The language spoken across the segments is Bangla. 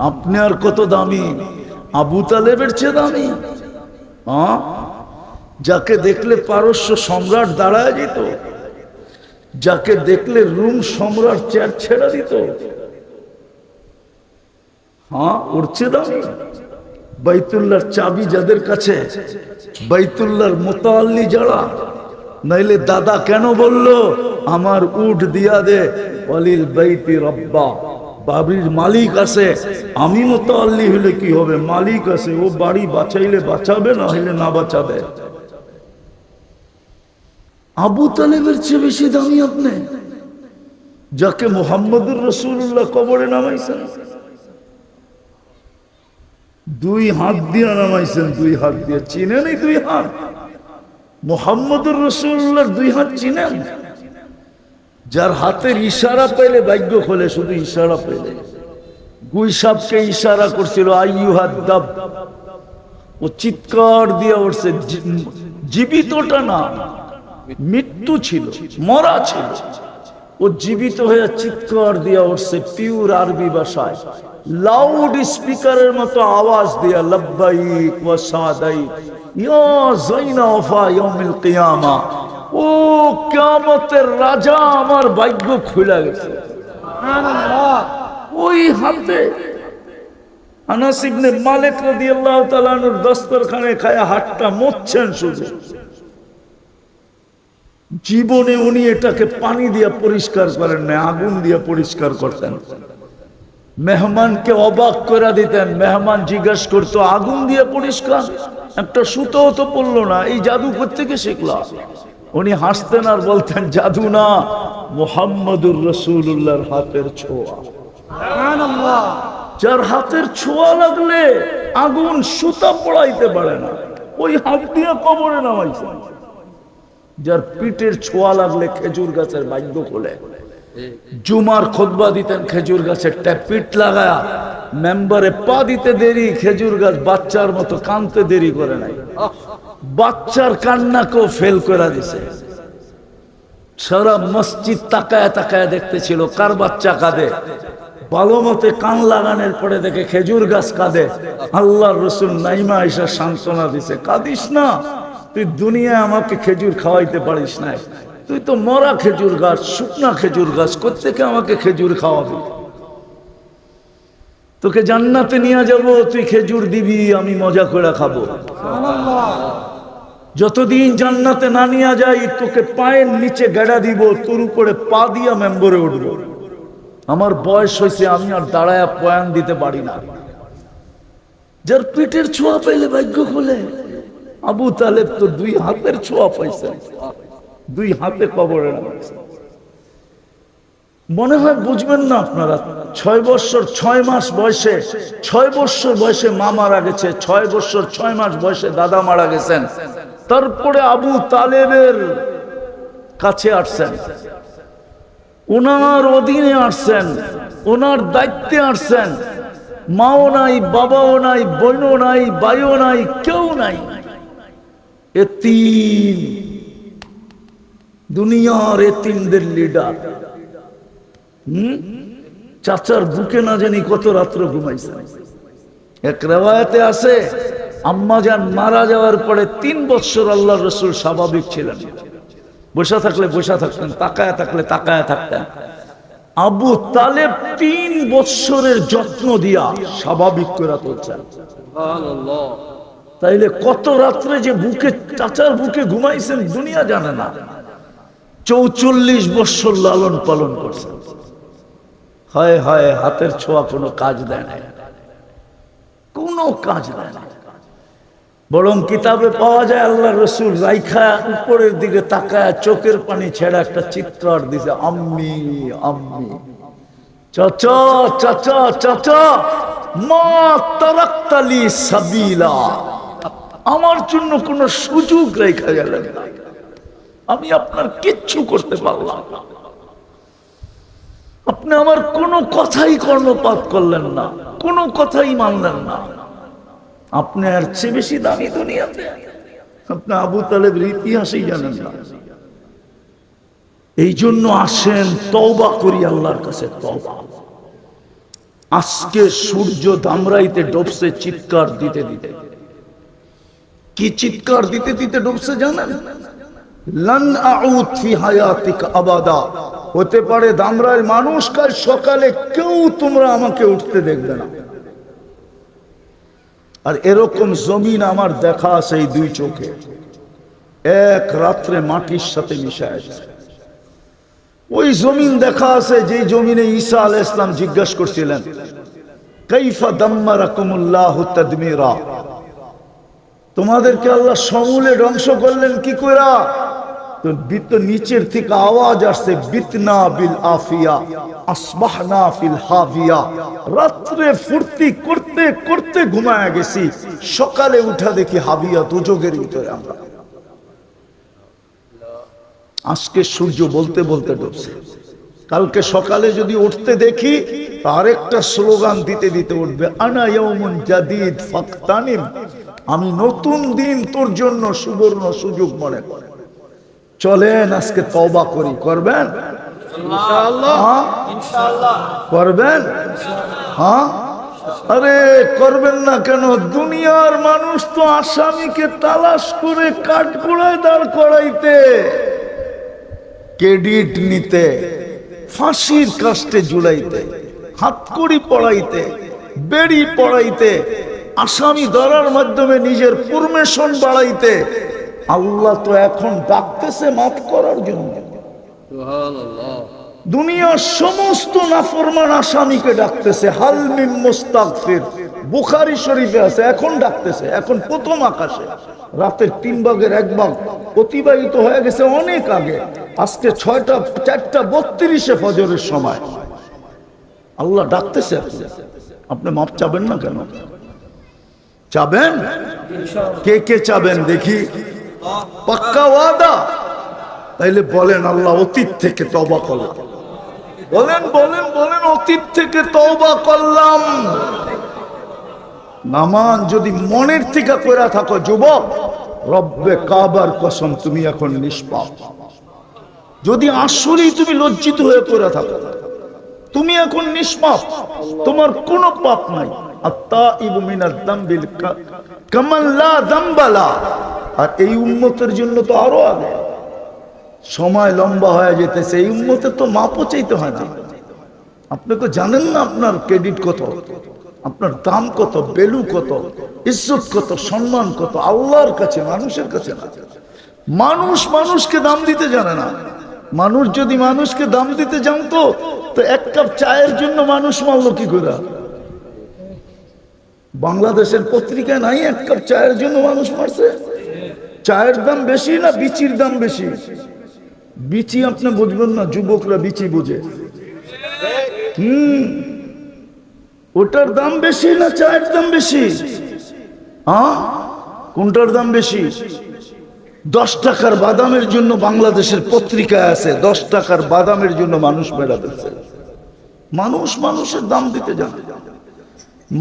আপনি আর কত দামি? আবু তালেবের চেয়ে দামি? যাকে দেখলে পারস্য সম্রাট দাঁড়ায় যেত, যাকে দেখলে রুম সম্রাট চেয়ার ছেড়ে দিত, ওর চেয়ে দামি? বাইতুল্লাহর চাবি যাদের কাছে, বাইতুল্লাহর মোতাল্লি যারা, নাইলে দাদা কেন বলল আমার উট দিয়া দে, ওয়ালিল বাইতি রব্বা, বাড়ির মালিক আছে, আমি মোতাল্লি হলে কি হবে, মালিক আছে, ও বাড়ি বাঁচাইলে বাঁচাবে, না হইলে না বাঁচাবে। আবু তালেবের চেয়ে বেশি দামি আপনি, যাকে মুহাম্মদুর রাসূলুল্লাহ কবরে নামাইছেন, 2 হাত দিয়ে নামাইছেন, 2 হাত দিয়ে। চিনেন এই 2 হাত? মুহাম্মদুর রাসূলুল্লাহর 2 হাত চিনেন? যার হাতের ইশারা পেলে ভাগ্য খোলে, শুধু ইশারা পেলে। গুইসাবকে ইশারা করছিল আইয়ুহাদ দাব, ও চিৎকার দিয়ে উঠছে, জীবিতটা না, মৃত্যু ছিল, মরা ছিল, ও জীবিত হয়ে চিৎকার দিয়ে উঠছে পিওর আরবি ভাষায়, লাউড স্পিকারের মতো আওয়াজ দিয়া, লব্বাইক ওয়া সাদাইক ইয়া যাইনা ওয়াফা ইয়াউমিল কিয়ামা, ও কিয়ামতের রাজা, আমার ভাগ্য খুলে গেছে। সুবহানাল্লাহ। ওই হাতে আনাস ইবনে মালিক রাদিয়াল্লাহু তাআলা আনহুর দস্তরখানে খায়া হাতটা মুছছেন শুধু। জীবনে উনি এটাকে পানি দিয়ে পরিষ্কার করেন না, আগুন দিয়ে পরিষ্কার করতেন। মেহমানকে অবাক করে দিতেন, মেহমান জিজ্ঞাসা করতো আগুন দিয়ে পরিষ্কার? একটা সুতো তো পড়লো না, এই জাদু কোত্থেকে শিখলা? উনি হাসতেন আর বলতেন জাদু না, মুহাম্মদুর রাসূলুল্লাহর হাতের ছোঁয়া। সুবহানাল্লাহ। যার হাতের ছোঁয়া লাগলে আগুন সুতা পড়াইতে পারে না, ওই হাত দিয়ে কবরে নামাইছে। যার পিঠের ছোঁয়া লাগলে খেজুর গাছের ভাগ্য খোলে। জুমার খুতবা দিতেন খেজুর গাছের পিঠ লাগায়া, মেম্বারে পা দিতে দেরি, খেজুর গাছ বাচ্চার মতো কানতে দেরি করে নাই, বাচ্চার কান্নাকেও ফেল করে দিছে। সারা মসজিদ তাকায় তাকায় দেখতেছিল কার বাচ্চা কাঁদে। ভালো মতে কান লাগানোর পরে দেখে খেজুর গাছ কাঁদে। আল্লাহর রাসূল নাইমা আয়েশা সান্ত্বনা দিছে, কাঁদিস না, তুই দুনিয়ায় আমাকে খেজুর খাওয়াইতে পারিস না, তুই তো মরা খেজুর গাছ, শুকনা খেজুর গাছ, কোত্থেকে আমাকে খেজুর খাওয়াবি? তোকে জান্নাতে নিয়ে যাব, তুই খেজুর দিবি, আমি মজা করে খাবো। যতদিন জান্নাতে না নিয়ে যাই, তোকে পায়ের নিচে গেড়া দিব, তোর উপরে পা দিয়া মেম্বরে উঠবো। আমার বয়স হয়েছে, আমি আর দাঁড়ায় বয়ান দিতে পারি না। যার পিঠের ছোঁয়া পাইলে ভাগ্য খোলে। আবু তালেব তো 2 হাতের ছোঁয়া পাইছে, 2 হাতে কবরে নামাইছে। মনে হয় বুঝবেন না আপনারা। 6 বছর 6 মাস বয়সে, 6 বছর বয়সে মা মারা গেছে, 6 বছর 6 মাস বয়সে দাদা মারা গেছেন। তারপরে আবু তালেবের কাছে আসছেন, ওনার অধীনে আসছেন, ওনার দায়িত্বে আসছেন। মাও নাই, বাবাও নাই, বোনও নাই, ভাইও নাই, কেউ নাই, এতিম, দুনিয়ার এতিমদের লিডার। চাচার বুকে না জানি কত রাত্র ঘুমাইছেন। এক রিওয়ায়াতে আছে আম্মাজান মারা যাওয়ার পরে 3 বছর আল্লাহর রাসূল স্বাভাবিক ছিলেন, বসে থাকলে বসে থাকতেন, তাকায় থাকলে তাকায় থাকতেন। আবু তালেব 3 বছরের যত্ন দিয়া স্বাভাবিক করে তুলছেন। সুবহানাল্লাহ। তাইলে কত রাত্রে যে বুকে, চাচার বুকে ঘুমাইছেন দুনিয়া জানে না। 44 বছর লালন পালন করছেন। হায় হায়, হাতের ছোঁয়া কোনো কাজ দেয় না, কোনো কাজ দেয় না। বরং কিতাবে পাওয়া যায় আল্লাহর রাসূল রাইখা উপরের দিকে তাকায় চোখের পানি ছেড়া একটা চিৎকার দিছে, আম্মি আম্মি, চাচা চাচা চাচা, মা তারাকতা লি সাবিলা, আমার জন্য কোনো সুযোগ রেখা গেলেন না, আমি আপনার কিচ্ছু করতে পারলাম না, আপনি আমার কোনো কথাই কর্ণপাত করলেন না, কোনো কথাই মানলেন না। আপনি আর চেয়ে বেশি দামি দুনিয়াতে? আপনি আবু তালেবের ইতিহাসই জানেন না। এই জন্য আসেন তওবা করি আল্লাহর কাছে, তওবা। আজকে সূর্য দামরাইতে ডুবছে চিৎকার দিতে দিতে। কি চিৎকার দিতে দিতে ডুবছে জানেন? লান আউদ ফি হায়াতিকা আবাদা। হতে পারে দামরাইর মানুষ কাল সকালে কেউ তোমরা আমাকে উঠতে দেখবে না। আর এরকম জমিন আমার দেখা আছে এই দুই চোখে, এক রাত্রে মাটির সাথে মিশায়। ওই জমিন দেখা আছে যে জমিনে ঈসা আলাইহিস সালাম জিজ্ঞাসা করছিলেন, কাইফা দাম্মারাকুমুল্লাহু তাদমিরা, তোমাদেরকে আল্লাহ সমূলে ধ্বংস করলেন কি কইরা? তো নিচের থেকে আওয়াজ আসছে, বিতনা বিল আফিয়া আসবাহনা ফিল হাবিয়া। রাত্রে ফুর্তি করতে করতে ঘুমায় গেছি, সকালে উঠা দেখি হাবিয়া, দুজকের ভিতরে আমরা। আজকে সূর্য বলতে বলতে ডুবছে, কালকে সকালে যদি উঠতে দেখি আরেকটা স্লোগান দিতে দিতে উঠবে, আনা ইয়াউমুন জাদীদ ফাকতানিম, আমি নতুন দিন তোর জন্য সুবর্ণ সুযোগ মনে করি। চলেন আজকে তওবা করি। করবেন ইনশাআল্লাহ? ইনশাআল্লাহ করবেন? হ্যাঁ, আরে করবেন না কেন? দুনিয়ার মানুষ তো আসামিকে তালাশ করে কাঠগড়ায় দাঁড় করাইতে, ক্রেডিট নিতে, ফাঁসির কাস্টে ঝুলাইতে, হাতকড়ি পড়াইতে, বেড়ি পড়াইতে, আসামি ধরার মাধ্যমে নিজের পারমিশন বাড়াইতে। আল্লাহ তো এখন ডাকতেছে মাফ করার জন্য। সুবহানাল্লাহ। দুনিয়ার সমস্ত নাফরমান আসামিকে ডাকতেছে, হাল মিন মুস্তাগফির, বুখারী শরীফে আছে। এখন ডাকতেছে, এখন প্রথম আকাশে। রাতের 3 ভাগের 1 ভাগ অতিবাহিত হয়ে গেছে অনেক আগে। আজকে 4:32 ফজরের সময় আল্লাহ ডাকতেছে। আপনি মাফ চাবেন না কেন? চাবেন? কে কে চাবেন দেখি? পাক্কা ওয়াদা? তাইলে বলেন, আল্লাহ অতীত থেকে তওবা করলাম। বলেন বলেন বলেন, অতীত থেকে তওবা করলাম। নামান যদি মনের থেকে কইরা থাকো যুবক, রব্বে কাবার কসম তুমি এখন নিষ্পাপ। যদি আসলেই তুমি লজ্জিত হয়ে পড়ে থাকো, তুমি এখন নিষ্পাপ, তোমার কোনো পাপ নাই। আত্তাইবু মিনাজ যামবিল কামান লা যামবা লা। আর এই উম্মতের জন্য তো আরো আগে সময় লম্বা হয়ে যেতেছে। এই উম্মতের তো মাপও চাইতে হয় না। আপনি তো জানেন না আপনার ক্রেডিট কত, আপনার দাম কত, ভ্যালু কত, ইজ্জত কত, সম্মান কত আল্লাহর কাছে, মানুষের কাছে না। মানুষ মানুষকে দাম দিতে জানে না। মানুষ যদি মানুষকে দাম দিতে জানতো তো 1 কাপ চায়ের জন্য মানুষ মারলো কি করে? বাংলাদেশের পত্রিকায় নাই 1 কাপ চায়ের জন্য মানুষ মারছে? চায়ের দাম বেশি না বিচির দাম বেশি? বিচি আপনি বুঝবেন না, যুবকরা বিচি বুঝে। ওটার দাম বেশি না চায়ের দাম বেশি? হ্যাঁ, কোনটার দাম বেশি? 10 টাকার বাদামের জন্য বাংলাদেশের পত্রিকায় আছে 10 টাকার বাদামের জন্য মানুষ বেড়াতেছে। মানুষ মানুষের দাম দিতে জানে।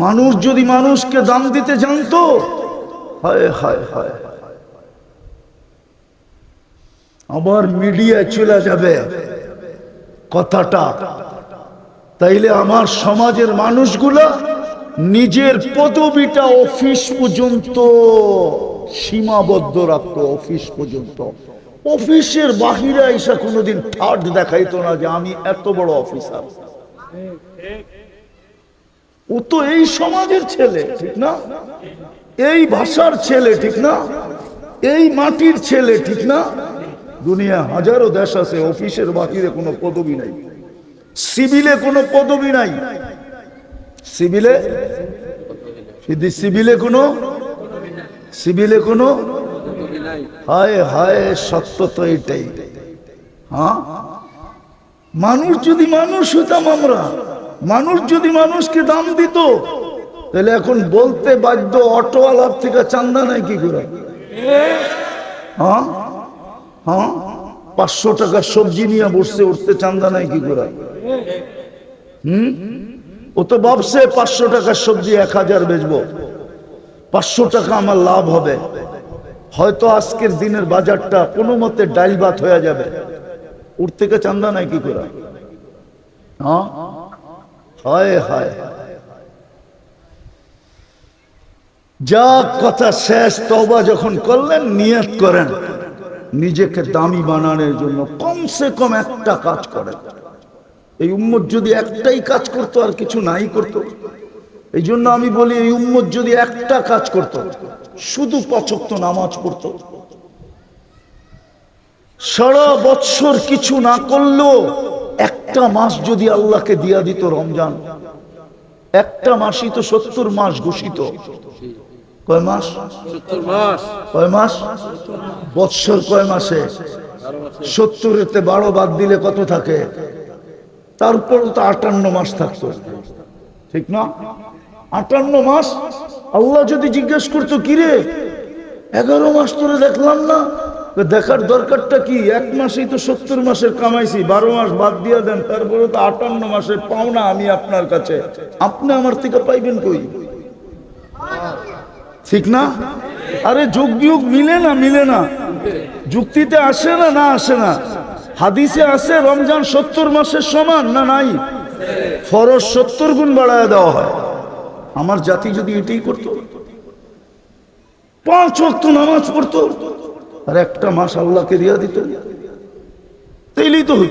মানুষ যদি মানুষকে দাম দিতে জানতো, হায় হায় হায়, আবার মিডিয়ায় চলে যাবে কথাটা। তাইলে আমার সমাজের মানুষগুলা নিজের পদবিটা অফিস পর্যন্ত সীমাবদ্ধ রাখতো, অফিস পর্যন্ত। অফিসের বাহিরে এসে কোনোদিন ঠাট দেখাইতো না যে আমি এত বড় অফিসার। ও তো এই সমাজের ছেলে, ঠিক না? এই ভাষার ছেলে, ঠিক না? এই মাটির ছেলে, ঠিক না? দুনিয়া হাজারো দেশ আছে, অফিসের বাহিরে কোনো পদবি নাই, সিভিলে কোনো পদবি নাই। সিভিলে সিভিলে কোনো সিভিলে কোনো হায় হায়, সত্য তো এটাই। হ্যাঁ, মানুষ যদি মানুষ হইতাম আমরা, মানুষ যদি মানুষকে দাম দিত, তাহলে এখন বলতে বাধ্য অটোওয়ালার থেকে চান্দা নাই কি করে? হ্যাঁ হ্যাঁ, 500 টাকার সবজি নিয়ে বসছে, উঠতে চান্দা নাই কি করে? ও তো ভাবছে 500 টাকার সবজি 1000 বেচবো, 500 টাকা আমার লাভ হবে। হয়তো আজকের দিনের বাজারটা কোনো মতে ডাইল ভাত হয়ে যাবে, উঠ থেকে চান্দা নাই কি করে? হ্যাঁ, হায় হায়। যা কথা শেষ, তওবা যখন করলেন নিয়ত করেন নিজেকে দামি বানানোর জন্য কমসে কম একটা কাজ করেন। এই উম্মত যদি একটাই কাজ করতো আর কিছু নাই করতো, এই জন্য আমি বলি এই উম্মত যদি একটা কাজ করতো, শুধু 5 ওয়াক্ত নামাজ পড়তো, সারা বৎসর কিছু না করলেও একটা মাস যদি আল্লাহকে দিয়া দিত রমজান, একটা মাসই তো 70 মাস ঘোষিত। কয় মাস? 70 মাস। কয় মাস? বৎসর কয় মাসে? 70-এতে 12 বাদ দিলে কত থাকে? তারপর তো 58 মাস থাকতো, ঠিক না? 58 মাস। আল্লাহ যদি জিজ্ঞেস করতো কিরে 11 মাস তোরে দেখলাম না, দেখার দরকারটা কি? এক মাসেই তো 70 মাসের কামাইছি, 12 মাস বাদ দিয়া দেন, তারপরে তো 58 মাসের পাওনা আমি আপনার কাছে, আপনি আমার থেকে পাইবেন কই? ঠিক না? আরে যুগ যুগ মিলে না, মিলে না, যুক্তিতে আসে না, না আসে না। হাদিসে আছে রমজান 70 মাসের সমান না নাই? ফরজ 70 গুণ বাড়ায় দেওয়া হয়। আমার জাতি যদি এটাই করতো, 5 ওয়াক্ত নামাজ পড়তো আর একটা মাস আল্লাহকে দিয়া দিত, তাইলেই তো হইত।